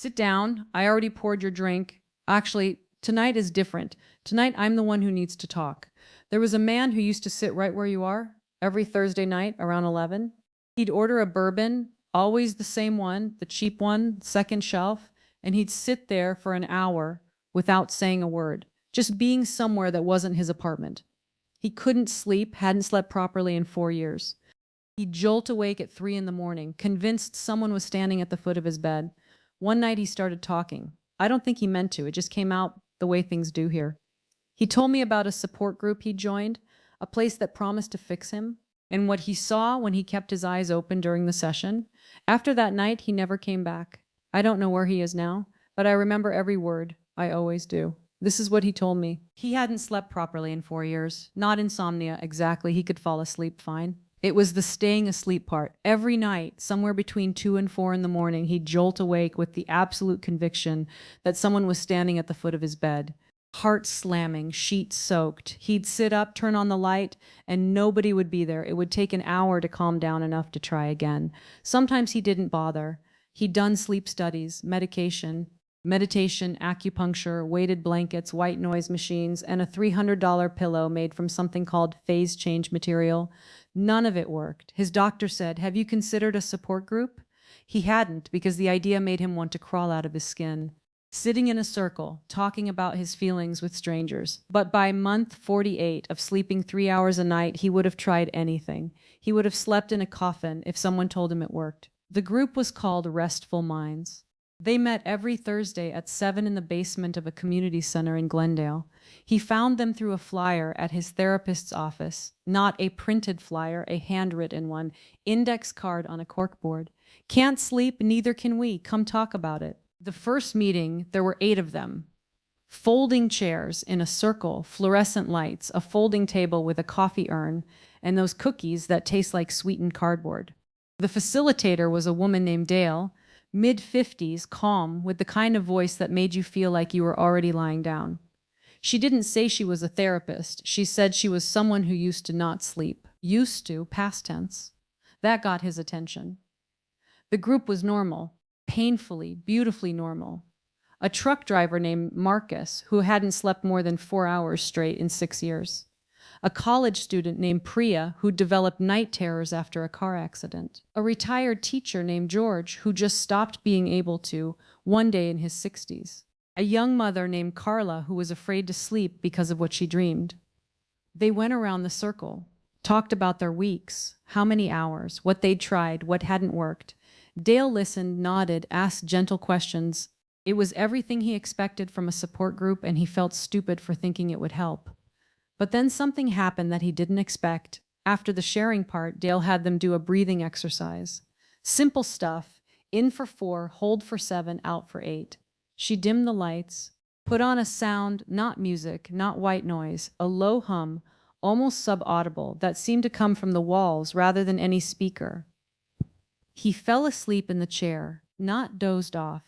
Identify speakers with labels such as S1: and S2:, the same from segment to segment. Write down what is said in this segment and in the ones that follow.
S1: Sit down. I already poured your drink. Actually, tonight is different. Tonight, I'm the one who needs to talk. There was a man who used to sit right where you are every Thursday night around 11. He'd order a bourbon, always the same one, the cheap one, second shelf, and he'd sit there for an hour without saying a word, just being somewhere that wasn't his apartment. He couldn't sleep, hadn't slept properly in 4 years. He'd jolt awake at 3 in the morning, convinced someone was standing at the foot of his bed. One night he started talking. I don't think he meant to. It just came out the way things do here. He told me about a support group he'd joined, a place that promised to fix him, and what he saw when he kept his eyes open during the session. After that night, he never came back. I don't know where he is now, but I remember every word. I always do. This is what he told me. He hadn't slept properly in 4 years. Not insomnia, exactly. He could fall asleep fine. It was the staying asleep part. Every night, somewhere between 2 and 4 in the morning, he'd jolt awake with the absolute conviction that someone was standing at the foot of his bed. Heart slamming, sheet soaked. He'd sit up, turn on the light, and nobody would be there. It would take an hour to calm down enough to try again. Sometimes he didn't bother. He'd done sleep studies, meditation, acupuncture, weighted blankets, white noise machines, and a $300 pillow made from something called phase change material. None of it worked. His doctor said, "Have you considered a support group?" He hadn't, because the idea made him want to crawl out of his skin. Sitting in a circle, talking about his feelings with strangers. But by month 48 of sleeping 3 hours a night, he would have tried anything. He would have slept in a coffin if someone told him it worked. The group was called Restful Minds. They met every Thursday at 7 in the basement of a community center in Glendale. He found them through a flyer at his therapist's office, not a printed flyer, a handwritten one, index card on a corkboard. "Can't sleep, neither can we. Come talk about it." The first meeting, there were 8 of them. Folding chairs in a circle, fluorescent lights, a folding table with a coffee urn, and those cookies that taste like sweetened cardboard. The facilitator was a woman named Dale, mid-50s, calm, with the kind of voice that made you feel like you were already lying down. She didn't say she was a therapist. She said she was someone who used to not sleep. Used to, past tense. That got his attention. The group was normal, painfully, beautifully normal. A truck driver named Marcus, who hadn't slept more than 4 hours straight in 6 years. A college student named Priya, who developed night terrors after a car accident. A retired teacher named George, who just stopped being able to one day in his 60s. A young mother named Carla, who was afraid to sleep because of what she dreamed. They went around the circle, talked about their weeks, how many hours, what they'd tried, what hadn't worked. Dale listened, nodded, asked gentle questions. It was everything he expected from a support group, and he felt stupid for thinking it would help. But then something happened that he didn't expect. After the sharing part, Dale had them do a breathing exercise. Simple stuff, in for 4, hold for 7, out for 8. She dimmed the lights, put on a sound, not music, not white noise, a low hum, almost subaudible, that seemed to come from the walls rather than any speaker. He fell asleep in the chair, not dozed off,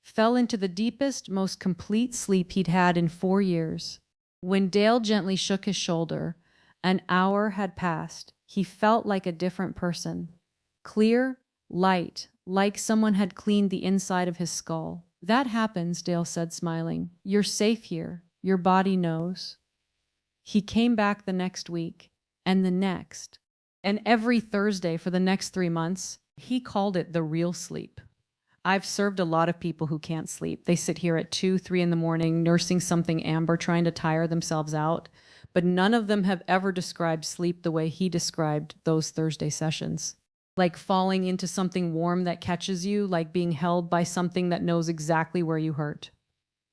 S1: fell into the deepest, most complete sleep he'd had in 4 years. When Dale gently shook his shoulder, an hour had passed. He felt like a different person. Clear, light, like someone had cleaned the inside of his skull. "That happens," Dale said, smiling. "You're safe here. Your body knows." He came back the next week, and the next, and every Thursday for the next 3 months. He called it the real sleep. I've served a lot of people who can't sleep. They sit here at 2, 3 in the morning, nursing something amber, trying to tire themselves out. But none of them have ever described sleep the way he described those Thursday sessions. Like falling into something warm that catches you, like being held by something that knows exactly where you hurt.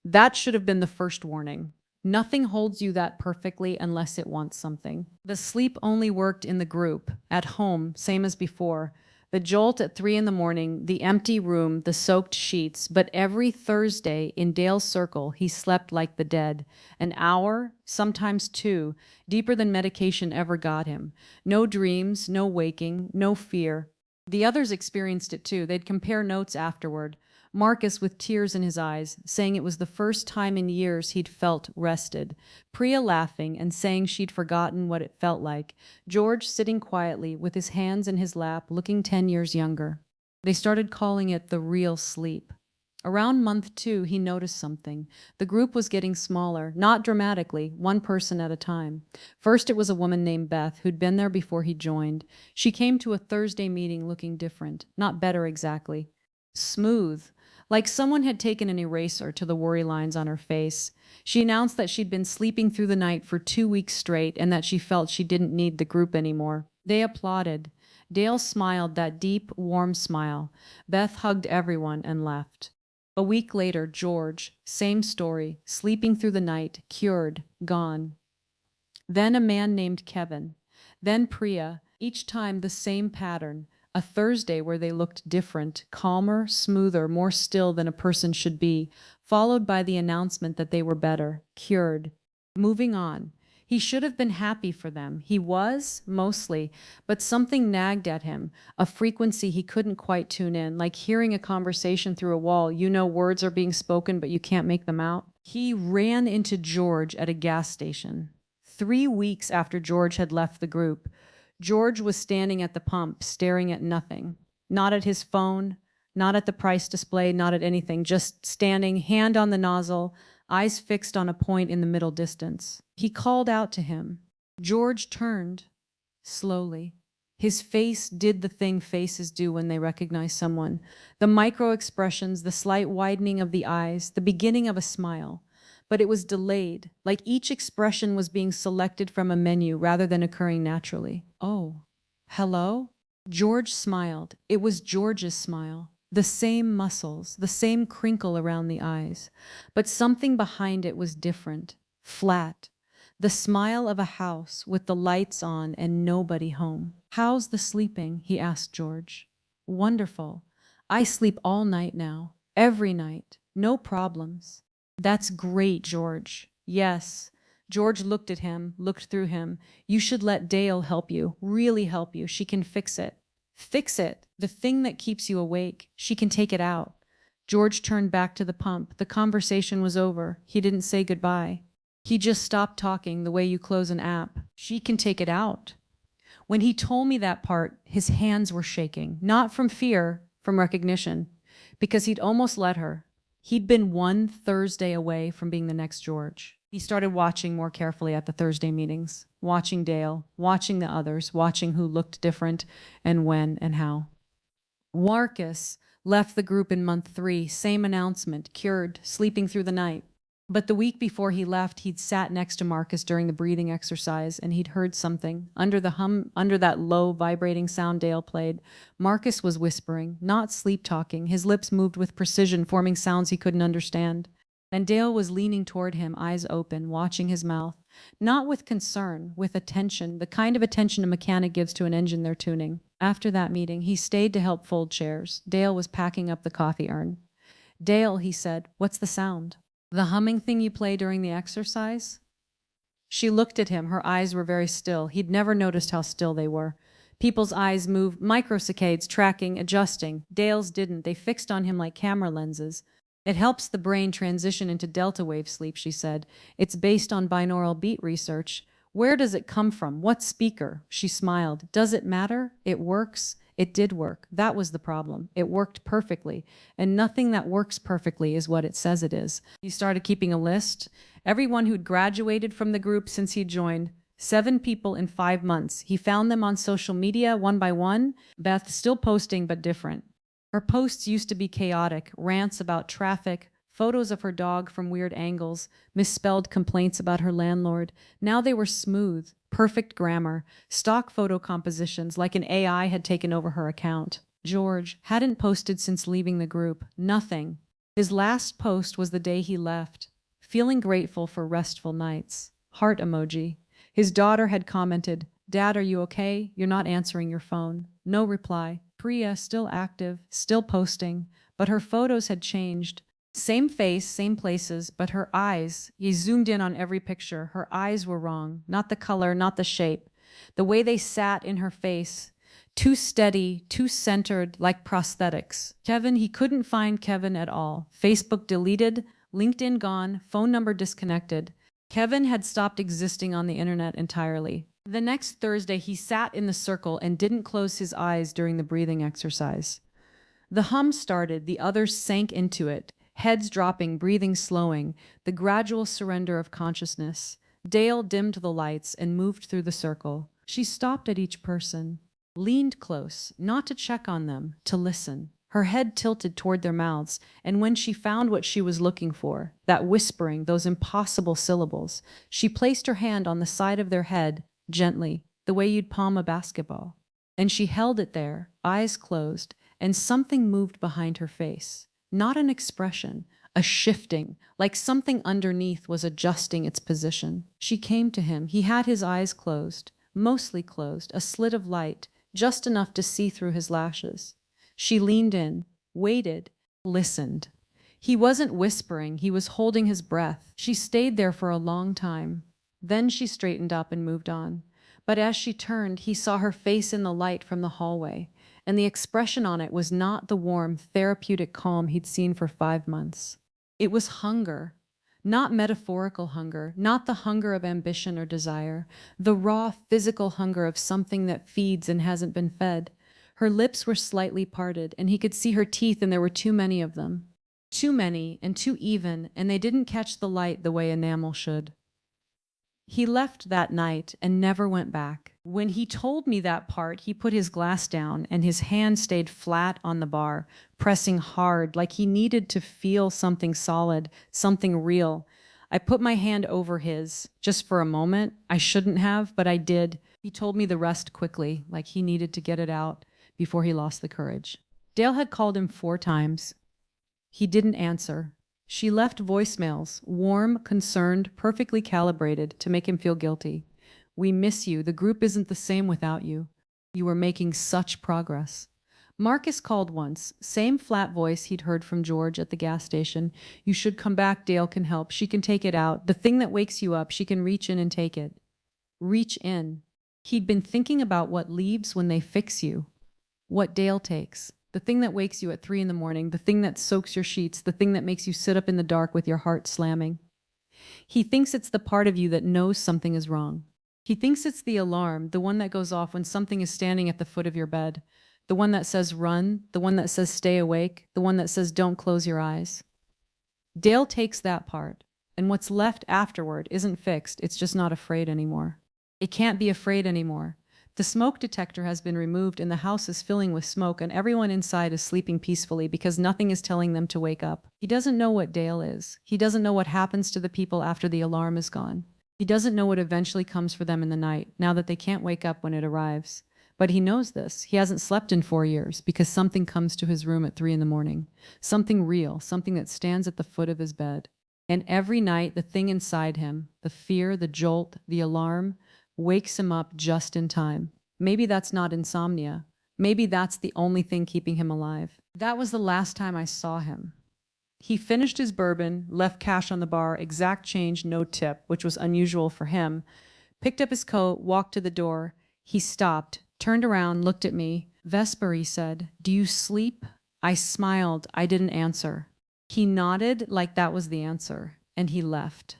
S1: That should have been the first warning. Nothing holds you that perfectly unless it wants something. The sleep only worked in the group. At home, same as before. The jolt at 3 in the morning, the empty room, the soaked sheets, but every Thursday in Dale's circle, he slept like the dead. An hour, sometimes 2, deeper than medication ever got him. No dreams, no waking, no fear. The others experienced it too. They'd compare notes afterward. Marcus with tears in his eyes, saying it was the first time in years he'd felt rested. Priya laughing and saying she'd forgotten what it felt like. George sitting quietly with his hands in his lap, looking 10 years younger. They started calling it the real sleep. Around month 2, he noticed something. The group was getting smaller, not dramatically, one person at a time. First, it was a woman named Beth who'd been there before he joined. She came to a Thursday meeting looking different, not better exactly. Smooth, like someone had taken an eraser to the worry lines on her face. She announced that she'd been sleeping through the night for 2 weeks straight and that she felt she didn't need the group anymore. They applauded. Dale smiled that deep, warm smile. Beth hugged everyone and left. A week later, George, same story, sleeping through the night, cured, gone. Then a man named Kevin. Then Priya, each time the same pattern. A Thursday where they looked different, calmer, smoother, more still than a person should be, followed by the announcement that they were better, cured. Moving on. He should have been happy for them. He was, mostly, but something nagged at him, a frequency he couldn't quite tune in, like hearing a conversation through a wall. You know words are being spoken, but you can't make them out. He ran into George at a gas station. 3 weeks after George had left the group, George was standing at the pump, staring at nothing. Not at his phone, not at the price display, not at anything, just standing, hand on the nozzle, eyes fixed on a point in the middle distance. He called out to him. George turned, slowly. His face did the thing faces do when they recognize someone. The micro expressions, the slight widening of the eyes, the beginning of a smile. But it was delayed, like each expression was being selected from a menu rather than occurring naturally. Oh, hello? George smiled. It was George's smile. The same muscles, the same crinkle around the eyes. But something behind it was different, flat. The smile of a house with the lights on and nobody home. How's the sleeping? He asked George. Wonderful. I sleep all night now, every night, no problems. That's great, George. Yes. George looked at him, looked through him. You should let Dale help you, really help you. She can fix it. Fix it. The thing that keeps you awake. She can take it out. George turned back to the pump. The conversation was over. He didn't say goodbye. He just stopped talking the way you close an app. She can take it out. When he told me that part, his hands were shaking. Not from fear, from recognition. Because he'd almost let her. He'd been one Thursday away from being the next George. He started watching more carefully at the Thursday meetings, watching Dale, watching the others, watching who looked different and when and how. Marcus left the group in month 3, same announcement, cured, sleeping through the night. But the week before he left, he'd sat next to Marcus during the breathing exercise, and he'd heard something. Under that low, vibrating sound Dale played, Marcus was whispering, not sleep-talking. His lips moved with precision, forming sounds he couldn't understand. And Dale was leaning toward him, eyes open, watching his mouth. Not with concern, with attention, the kind of attention a mechanic gives to an engine they're tuning. After that meeting, he stayed to help fold chairs. Dale was packing up the coffee urn. Dale, he said, what's the sound? The humming thing you play during the exercise? She looked at him. Her eyes were very still. He'd never noticed how still they were. People's eyes moved, microsaccades, tracking, adjusting. Dale's didn't. They fixed on him like camera lenses. It helps the brain transition into delta wave sleep, she said. It's based on binaural beat research. Where does it come from? What speaker? She smiled. Does it matter? It works. It did work. That was the problem. It worked perfectly. And nothing that works perfectly is what it says it is. He started keeping a list. Everyone who'd graduated from the group since he joined, 7 people in 5 months. He found them on social media one by one. Beth still posting, but different. Her posts used to be chaotic, rants about traffic, photos of her dog from weird angles, misspelled complaints about her landlord. Now they were smooth, perfect grammar, stock photo compositions like an AI had taken over her account. George hadn't posted since leaving the group. Nothing. His last post was the day he left, feeling grateful for restful nights. Heart emoji. His daughter had commented, "Dad, are you okay? You're not answering your phone." No reply. Priya still active, still posting, but her photos had changed. Same face, same places, but her eyes, he zoomed in on every picture, her eyes were wrong. Not the color, not the shape. The way they sat in her face, too steady, too centered, like prosthetics. Kevin, he couldn't find Kevin at all. Facebook deleted, LinkedIn gone, phone number disconnected. Kevin had stopped existing on the internet entirely. The next Thursday, he sat in the circle and didn't close his eyes during the breathing exercise. The hum started, the others sank into it. Heads dropping, breathing slowing, the gradual surrender of consciousness. Dale dimmed the lights and moved through the circle. She stopped at each person, leaned close, not to check on them, to listen. Her head tilted toward their mouths, and when she found what she was looking for, that whispering, those impossible syllables, she placed her hand on the side of their head, gently, the way you'd palm a basketball. And she held it there, eyes closed, and something moved behind her face. Not an expression, a shifting, like something underneath was adjusting its position. She came to him. He had his eyes closed, mostly closed, a slit of light, just enough to see through his lashes. She leaned in, waited, listened. He wasn't whispering, he was holding his breath. She stayed there for a long time. Then she straightened up and moved on. But as she turned, he saw her face in the light from the hallway, and the expression on it was not the warm, therapeutic calm he'd seen for 5 months. It was hunger, not metaphorical hunger, not the hunger of ambition or desire, the raw physical hunger of something that feeds and hasn't been fed. Her lips were slightly parted, and he could see her teeth, and there were too many of them. Too many and too even, and they didn't catch the light the way enamel should. He left that night and never went back. When he told me that part, he put his glass down and his hand stayed flat on the bar, pressing hard, like he needed to feel something solid, something real. I put my hand over his, just for a moment. I shouldn't have, but I did. He told me the rest quickly, like he needed to get it out before he lost the courage. Dale had called him 4 times. He didn't answer. She left voicemails, warm, concerned, perfectly calibrated to make him feel guilty. We miss you. The group isn't the same without you. You were making such progress. Marcus called once, same flat voice he'd heard from George at the gas station. You should come back. Dale can help. She can take it out. The thing that wakes you up, she can reach in and take it. Reach in. He'd been thinking about what leaves when they fix you. What Dale takes. The thing that wakes you at 3 a.m, the thing that soaks your sheets, the thing that makes you sit up in the dark with your heart slamming. He thinks it's the part of you that knows something is wrong. He thinks it's the alarm, the one that goes off when something is standing at the foot of your bed, the one that says run, the one that says stay awake, the one that says don't close your eyes. Dale takes that part, and what's left afterward isn't fixed, it's just not afraid anymore. It can't be afraid anymore. The smoke detector has been removed and the house is filling with smoke and everyone inside is sleeping peacefully because nothing is telling them to wake up. He doesn't know what Dale is. He doesn't know what happens to the people after the alarm is gone. He doesn't know what eventually comes for them in the night, now that they can't wake up when it arrives. But he knows this. He hasn't slept in 4 years because something comes to his room at 3 a.m. Something real, something that stands at the foot of his bed. And every night, the thing inside him, the fear, the jolt, the alarm, wakes him up just in time. Maybe that's not insomnia. Maybe that's the only thing keeping him alive. That was the last time I saw him. He finished his bourbon, left cash on the bar, exact change, no tip, which was unusual for him, picked up his coat, walked to the door. He stopped, turned around, looked at me. Vesper, he said, do you sleep? I smiled. I didn't answer. He nodded like that was the answer, and he left.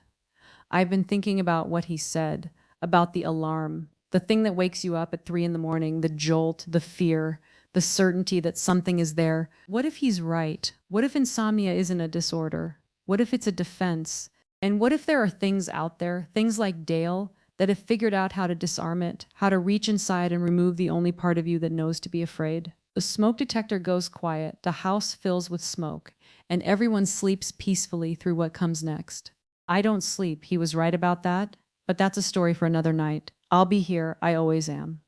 S1: I've been thinking about what he said, about the alarm, the thing that wakes you up at 3 a.m, the jolt, the fear, the certainty that something is there. What if he's right? What if insomnia isn't a disorder? What if it's a defense? And what if there are things out there, things like Dale, that have figured out how to disarm it, how to reach inside and remove the only part of you that knows to be afraid? The smoke detector goes quiet, the house fills with smoke, and everyone sleeps peacefully through what comes next. I don't sleep, he was right about that, but that's a story for another night. I'll be here, I always am.